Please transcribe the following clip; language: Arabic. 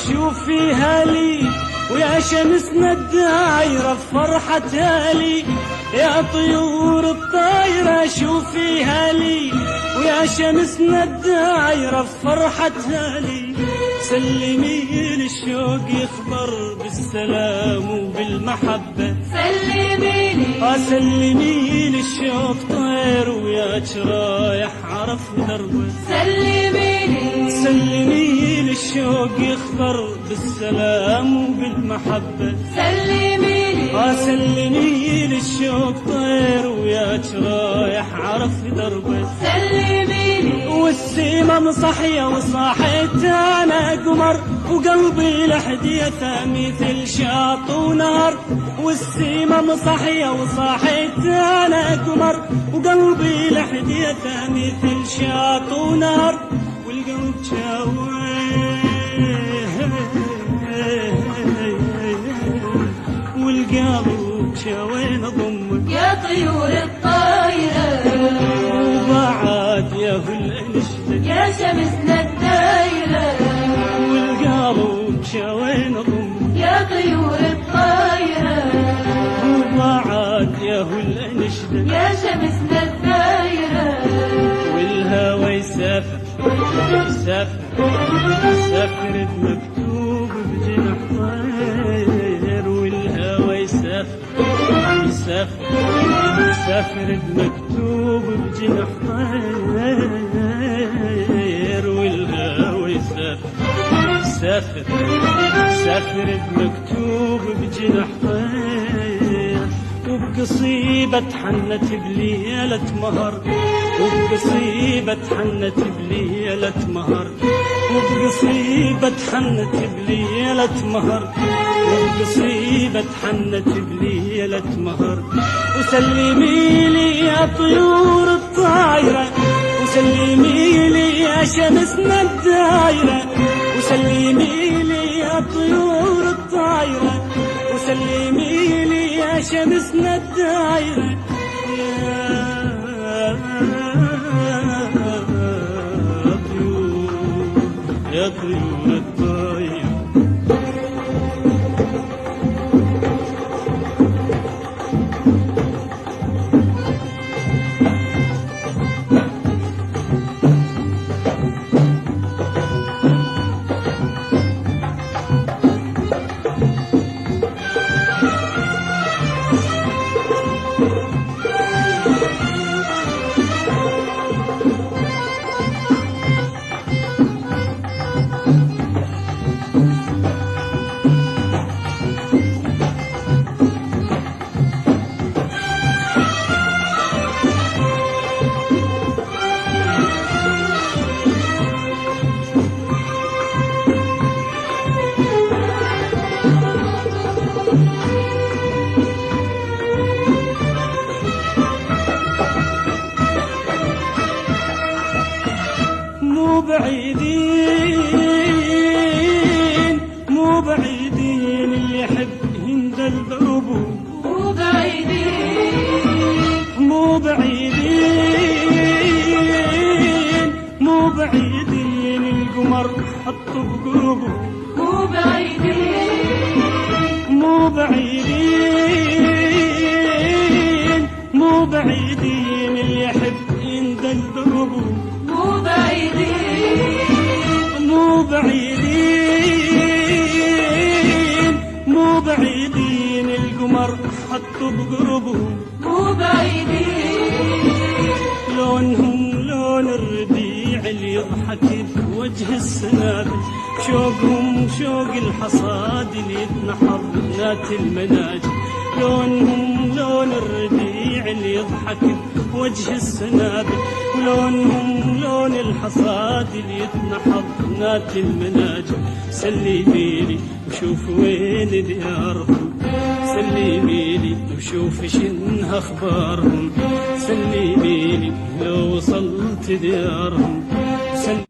شوف فيها لي ويا شمسنا الدايرة بفرحتها لي، يا طيور الطايرة شوف فيها لي ويا شمسنا الدايرة بفرحتها لي. سلمي للشوق يخبر بالسلام وبالمحبة، سلمي لي سلمي للشوق طير وياك رايح عرف دربه. سلمي لي سلمي للشوق يخبر بالسلام وبالمحبة، سلمي لي سلمي للشوق طير وياك رايح عرف دربه. سلمي لي والسيمة مصحية وصاحت أنا قمر، وقلبي لحديثة مثل شاط ونار. والسيمة مصحية وصاحت أنا قمر، وقلبي لحديثة مثل شاط ونار. والقلب شاوين ضمك يا طيور الطايرة، وبعد يا الانشدك يا شمسنا الدايرة. والقلب شاوين ضمك يا طيور الطايرة، وبعد يا الانشدك يا شمسنا الدايرة. والهوى يسافر يسافر بمكتوب بجناح طير. والهوى يسافر بمكتوب بجناح طير. والهوى يسافر بمكتوب بجناح طير. وبقصيبة حنت بليلة مهر، وبقصيبة حنت بليلة مهر، وبقصيبة حنت بليلة مهر، وبقصيبة حنت بليلة مهر. وسلمي لي يا طيور الطايرة، وسلمي لي يا شمسنا الدايرة. وسلمي لي يا طيور الطايرة، وسلمي لي يا شمسنا الدايرة. يا طيور الطايرة. مو بعيدين اللي يحب هند الدرب. مو بعيدين مو بعيدين القمر حطوا بقلوبه. مو بعيدين مو بعيدين اللي يحب هند الدرب. مو بعيدين مو بعيدين القمر حطوا بقربهم. مو بعيدين لونهم لون الربيع اللي يضحك بوجه السنابل. شوقهم شوق الحصاد اللي يتنحر بنات المناجم. لونهم لون الربيع اللي يضحك بوجه السنابل. ولونهم لون الحصاد اللي يتنحر بنات المناجم. سلمي لي وشوف وين ديارهم، سلمي لي وشوف شنها اخبارهم. سلمي لي لو وصلت ديارهم.